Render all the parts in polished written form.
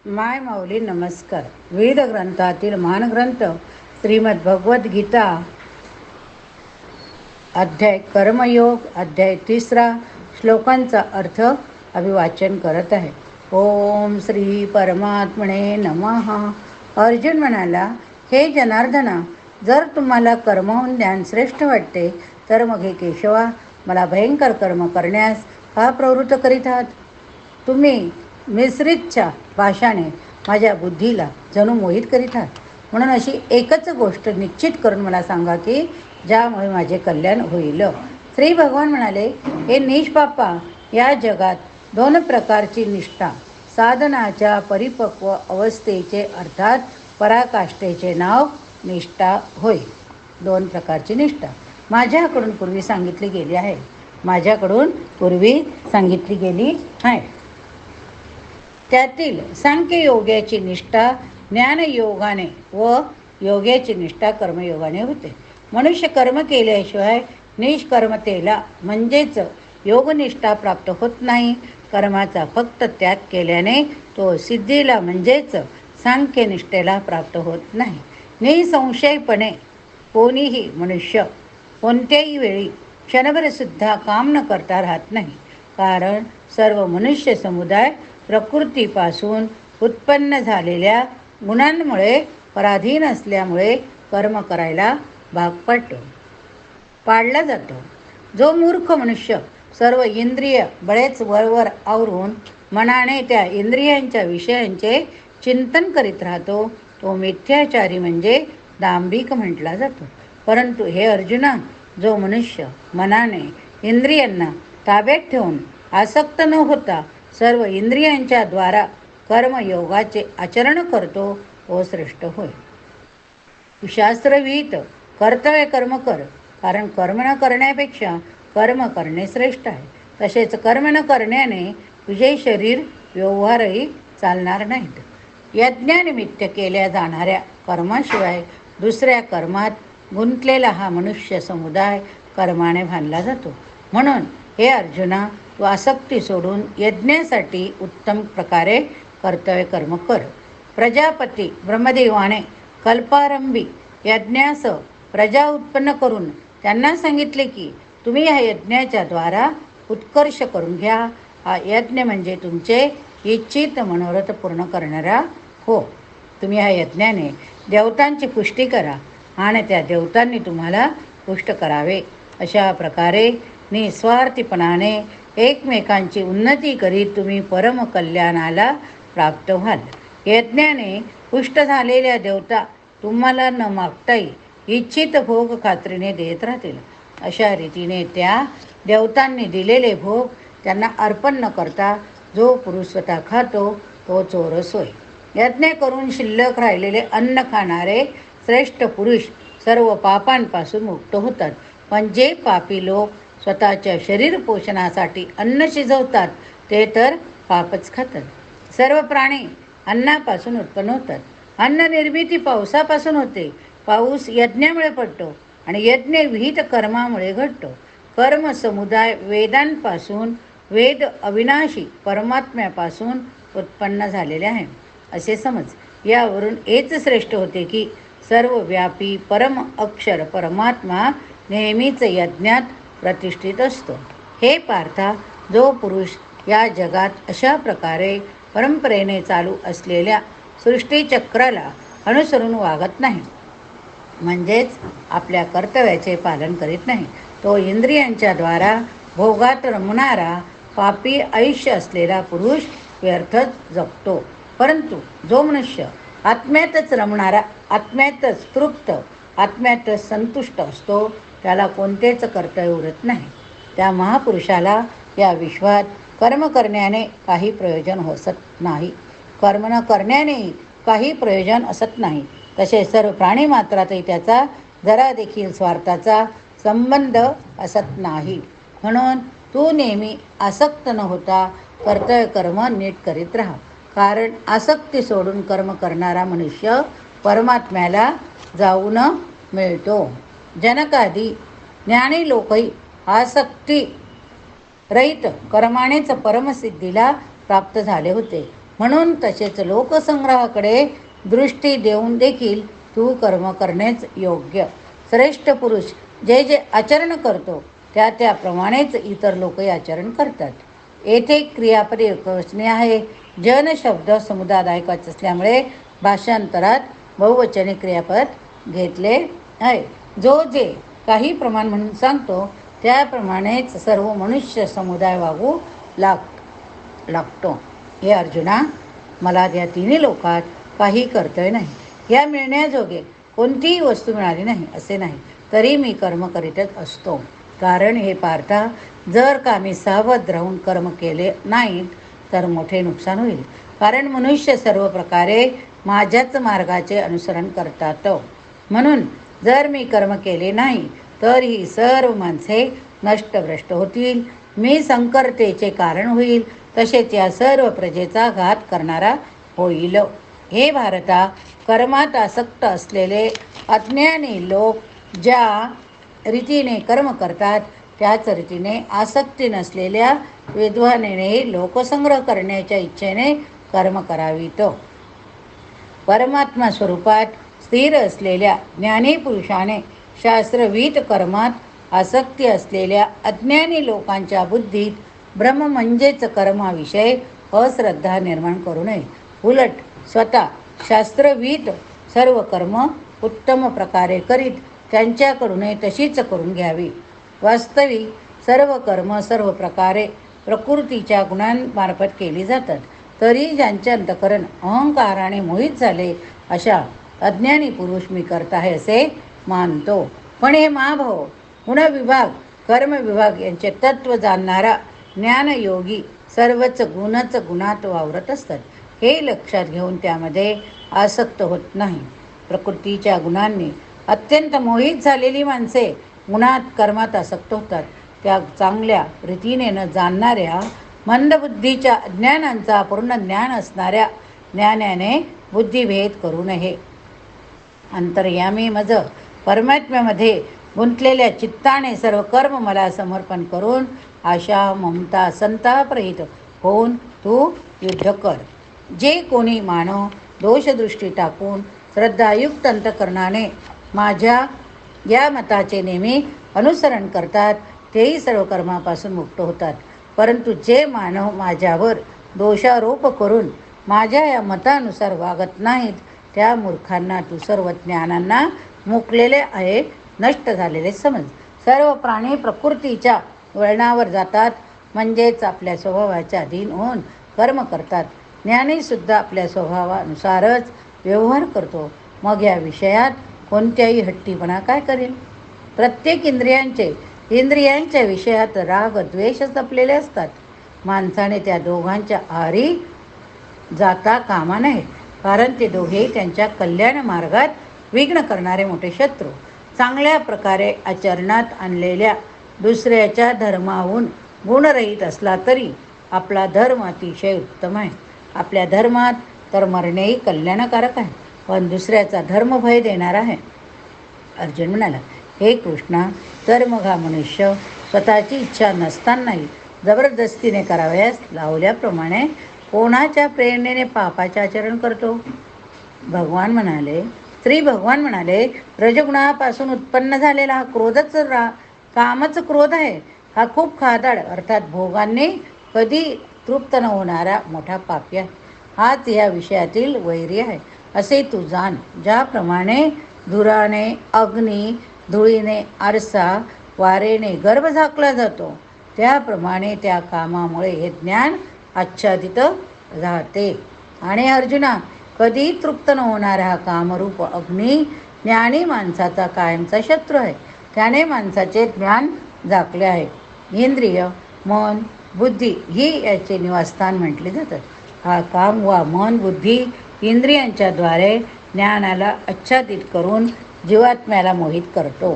माय माऊली नमस्कार. वेद ग्रंथातील महान ग्रंथ श्रीमद भगवद्गीता अध्याय कर्मयोग अध्याय 3 श्लोकांचा अर्थ अभिवाचन करत आहे. ओम श्री परमात्मने नमः. अर्जुन म्हणाला, हे जनार्दना, जर तुम्हाला कर्महून ज्ञान श्रेष्ठ वाटते तर मग हे केशवा, मला भयंकर कर्म करण्यास का प्रवृत्त करीत आहात? तुम्ही मिश्रितच्या भाषाने माझ्या बुद्धीला जणू मोहित करीत आहात. म्हणून अशी एकच गोष्ट निश्चित करून मला सांगा की ज्यामुळे माझे कल्याण होईल. श्री भगवान म्हणाले, हे निष्पापा, या जगात 2 प्रकारची निष्ठा, साधनाच्या परिपक्व अवस्थेचे अर्थात पराकाष्ठेचे नाव निष्ठा होय. 2 प्रकारची निष्ठा माझ्याकडून पूर्वी सांगितली गेली आहे. त्यातील सांख्ययोगाची निष्ठा ज्ञानयोगाने व योगाची निष्ठा कर्मयोगाने होते. मनुष्य कर्म केल्याशिवाय निष्कर्मतेला म्हणजेच योगनिष्ठा प्राप्त होत नाही. कर्माचा फक्त त्याग केल्याने तो सिद्धीला म्हणजेच सांख्यनिष्ठेला प्राप्त होत नाही. निसंशयपणे कोणीही मनुष्य कोणत्याही वेळी क्षणभरसुद्धा काम न करता राहत नाही. कारण सर्व मनुष्य समुदाय प्रकृतीपासून उत्पन्न झालेल्या गुणांमुळे पराधीन असल्यामुळे कर्म करायला भाग पाडला जातो. जो मूर्ख मनुष्य सर्व इंद्रिय बळेच वरवर आवरून मनाने त्या इंद्रियांच्या विषयांचे चिंतन करीत राहतो तो मिथ्याचारी म्हणजे दांभिक म्हटला जातो. परंतु हे अर्जुना, जो मनुष्य मनाने इंद्रियांना ताब्यात ठेवून आसक्त न होता सर्व इंद्रियांच्या द्वारा कर्मयोगाचे आचरण करतो तो श्रेष्ठ होय. शास्त्रविहित कर्तव्य कर्म कर, कारण कर्म न करण्यापेक्षा कर्म करणे श्रेष्ठ आहे. तसेच कर्म न करण्याने तुझे शरीर व्यवहारही चालणार नाहीत. यज्ञानिमित्त केल्या जाणाऱ्या कर्माशिवाय दुसऱ्या कर्मात गुंतलेला हा मनुष्य समुदाय कर्माने बांधला जातो. म्हणून हे अर्जुना, तू आसक्ती सोडून यज्ञासाठी उत्तम प्रकारे कर्तव्य कर्म कर. प्रजापती ब्रह्मदेवाने कल्पारंभी यज्ञास प्रजा उत्पन्न करून त्यांना सांगितले की तुम्ही ह्या यज्ञाच्या द्वारा उत्कर्ष करून घ्या. हा यज्ञ म्हणजे तुमचे इच्छित मनोरथ पूर्ण करणारा हो. तुम्ही ह्या यज्ञाने देवतांची पुष्टी करा आणि त्या देवतांनी तुम्हाला पुष्ट करावे. अशा प्रकारे निस्वार्थीपणाने एकमेकांची उन्नती करीत तुम्ही परमकल्याणाला प्राप्त व्हाल. यज्ञाने पुष्ट झालेल्या देवता तुम्हाला न मागताही इच्छित भोग खात्रीने देत राहतील. अशा रीतीने त्या देवतांनी दिलेले भोग त्यांना अर्पण न करता जो पुरुष स्वतः खातो तो चोरस होय. यज्ञ करून शिल्लक राहिलेले अन्न खाणारे श्रेष्ठ पुरुष सर्व पापांपासून मुक्त होतात. पण जे पापी लोक स्वतःच्या शरीर पोषणासाठी अन्न शिजवतात ते तर पापच खातात. सर्व प्राणी अन्नापासून उत्पन्न होतात. अन्न निर्मिती पावसापासून होते. पाऊस यज्ञामुळे पडतो आणि यज्ञ विहित कर्मामुळे घडतो. कर्म समुदाय वेदांपासून, वेद अविनाशी परमात्म्यापासून उत्पन्न झालेले आहे असे समज. यावरून हेच श्रेष्ठ होते की सर्व व्यापी परम अक्षर परमात्मा नेहमीच यज्ञात प्रतिष्ठित असतो. हे पार्था, जो पुरुष या जगात अशा प्रकारे परंपरेने चालू असलेल्या सृष्टीचक्राला अनुसरून वागत नाही, म्हणजेच आपल्या कर्तव्याचे पालन करीत नाही, तो इंद्रियांच्या द्वारा भोगात रमणारा पापी आयुष्य असलेला पुरुष व्यर्थच जगतो. परंतु जो मनुष्य आत्म्यातच रमणारा, आत्म्यातच तृप्त, आत्म्यातच संतुष्ट असतो त्याला कोणतेच कर्तव्य उरत नाही. त्या महापुरुषाला या विश्वात कर्म करण्याने काही प्रयोजन असत नाही. कर्म न करण्यानेही काही प्रयोजन असत नाही. तसे सर्व प्राणी मात्रातही त्याचा जरा देखील स्वार्थाचा संबंध असत नाही. म्हणून तू नेहमी आसक्त न होता कर्तव्य कर्म नीट करीत राहा. कारण आसक्ती सोडून कर्म करणारा मनुष्य परमात्म्याला जाऊन मिळतो. जनकादी ज्ञानी लोकही आसक्ती रहित कर्मानेच परमसिद्धीला प्राप्त झाले होते. म्हणून तसेच लोकसंग्रहाकडे दृष्टी देऊन देखील तू कर्म करणेच योग्य. श्रेष्ठ पुरुष जे जे आचरण करतो त्याप्रमाणेच इतर लोकही आचरण करतात. येथे क्रियापद एकवचनी आहे. जन शब्द समुदायदायकाच असल्यामुळे भाषांतरात बहुवचनी क्रियापद घेतले आहे. जो जे काही प्रमाण म्हणून सांगतो त्याप्रमाणेच सर्व मनुष्य समुदाय वागू लागतो. हे अर्जुना, मला या तिन्ही लोकात काही कर्तव्य नाही. या मिळण्याजोगे कोणतीही वस्तू मिळाली नाही असे नाही, तरी मी कर्म करीतच असतो. कारण हे पार्था, जर का मी सावध राहून कर्म केले नाहीत तर मोठे नुकसान होईल. कारण मनुष्य सर्व प्रकारे माझ्याच मार्गाचे अनुसरण करतात. म्हणून जर मी कर्म केले नाही तर ही सर्व माणसे नष्टभ्रष्ट होतील. मी संकर्तेचे कारण होईल, तसेच या सर्व प्रजेचा घात करणारा होईल. हे भारता, कर्मात आसक्त असलेले अज्ञानी लोक ज्या रीतीने कर्म करतात त्याच रीतीने आसक्ती नसलेल्या विद्वानेही लोकसंग्रह करण्याच्या इच्छेने कर्म करावीत. परमात्मा स्वरूपात स्थिर असलेल्या ज्ञानी पुरुषाने शास्त्रविहित कर्मात आसक्ती असलेल्या अज्ञानी लोकांच्या बुद्धीत ब्रह्म म्हणजेच कर्माविषयी अश्रद्धा निर्माण करू नये. उलट स्वतः शास्त्रविहित सर्व कर्म उत्तम प्रकारे करीत त्यांच्याकडूनही तशीच करून घ्यावी. वास्तविक सर्व कर्म सर्व प्रकारे प्रकृतीच्या गुणांमार्फत केली जातात. तरी ज्यांचे अंतःकरण अहंकाराने मोहित झाले अशा अज्ञानी पुरुष मी करत आहे असे मानतो. पण हे महाभाव, गुणविभाग कर्मविभाग यांचे तत्त्व जाणणारा ज्ञानयोगी सर्वच गुणात वावरत असतात. हे लक्षात घेऊन त्यामध्ये आसक्त होत नाही. प्रकृतीच्या गुणांनी अत्यंत मोहित झालेली माणसे गुणात कर्मात आसक्त होतात. त्या चांगल्या रीतीने न जाणणाऱ्या मंदबुद्धीच्या अज्ञानांचा पूर्ण ज्ञान असणाऱ्या ज्ञानाने बुद्धिभेद करू नये. अंतर्यामी मज परमात्म्यामध्ये गुंतलेल्या चित्ताने सर्व कर्म मला समर्पण करून आशा ममता संतापरहित होऊन तू युद्ध कर. जे कोणी मानव दोषदृष्टी टाकून श्रद्धायुक्त अंतकरणाने माझ्या या मताचे नेहमी अनुसरण करतात तेही सर्व कर्मापासून मुक्त होतात. परंतु जे मानव माझ्यावर दोषारोप करून माझ्या या मतानुसार वागत नाहीत त्या मूर्खांना तू सर्व ज्ञानांना मुकलेले आहे, नष्ट झालेले समज. सर्व प्राणी प्रकृतीच्या वळणावर जातात, म्हणजेच आपल्या स्वभावाच्या अधीन होऊन कर्म करतात. ज्ञानीसुद्धा आपल्या स्वभावानुसारच व्यवहार करतो. मग या विषयात कोणत्याही हट्टीपणा काय करेल? प्रत्येक इंद्रियांच्या विषयात राग द्वेष जपलेले असतात. माणसाने त्या दोघांच्या आहारी जाता कामा नये, कारण ते दोघेही त्यांच्या कल्याण मार्गात विघ्न करणारे मोठे शत्रू. चांगल्या प्रकारे आचरणात आणलेल्या दुसऱ्याच्या धर्माहून गुणरहित असला तरी आपला धर्म अतिशय उत्तम आहे. आपल्या धर्मात तर मरणेही कल्याणकारक आहे, पण दुसऱ्याचा धर्मभय देणारा आहे. अर्जुन म्हणाला, हे कृष्णा, तर मग हा मनुष्य स्वतःची इच्छा नसतानाही जबरदस्तीने करावयास लावल्याप्रमाणे कोणाच्या प्रेरणेने पापाचे आचरण करतो? भगवान म्हणाले, रजगुणापासून उत्पन्न झालेला हा कामच क्रोध आहे. हा खूप खादाड अर्थात भोगांनी कधी तृप्त न होणारा मोठा पापी आहे. हाच या विषयातील वैरी आहे असे तू जाण. ज्याप्रमाणे धुराने अग्नी, धुळीने आरसा, वारेने गर्भ झाकला जातो त्याप्रमाणे त्या कामामुळे हे ज्ञान आच्छादित राहते. आणि अर्जुना, कधी तृप्त न होणारा हा कामरूप अग्नी ज्ञानी माणसाचा कायमचा शत्रू आहे. त्याने माणसाचे ज्ञान झाकले आहे. इंद्रिय, मन, बुद्धी ही याचे निवासस्थान म्हटले जातात. हा काम वा मन, बुद्धी इंद्रियांच्या द्वारे ज्ञानाला आच्छादित करून जीवात्म्याला मोहित करतो.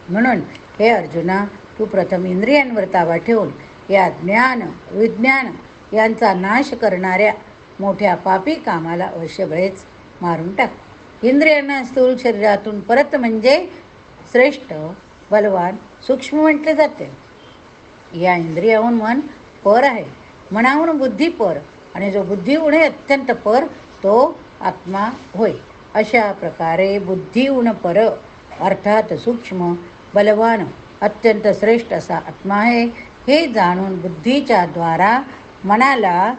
म्हणून हे अर्जुना, तू प्रथम इंद्रियांवर ताबा ठेवून या ज्ञान विज्ञान यांचा नाश करणाऱ्या मोठ्या पापी कामाला अवश्यभयच मारून टाक. इंद्रियांना स्थूल शरीरातून परत म्हणजे श्रेष्ठ, बलवान, सूक्ष्म म्हटले जाते. या इंद्रियाहून मन पर आहे, मनाहून बुद्धी पर आणि जो बुद्धी उणे अत्यंत पर तो आत्मा होय. अशा प्रकारे बुद्धी उण पर अर्थात सूक्ष्म बलवान अत्यंत श्रेष्ठ असा आत्मा आहे. हे जाणून बुद्धीच्या द्वारा मनाला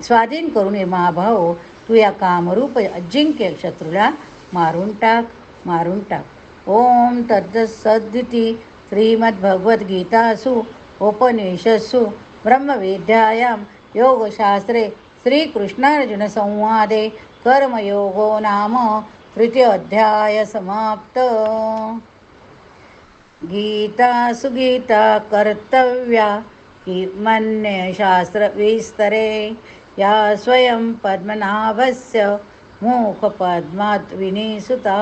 स्वाधीन करून हे महाभाव तू या कामरूप अजिंक्य शत्रूला मारून टाक. ओम तत्सदिती श्रीमद्भगवद्गीतासु उपनिषत्सु ब्रह्मविद्यायां योगशास्त्रे श्रीकृष्णार्जुनसंवादे कर्मयोगो नाम तृतीयोऽध्याय समाप्त. गीता सुगीता कर्तव्या हि मन्यशास्त्रविस्तरे या स्वयं पद्मनाभस्य मुखपद्मात् विनिसुता.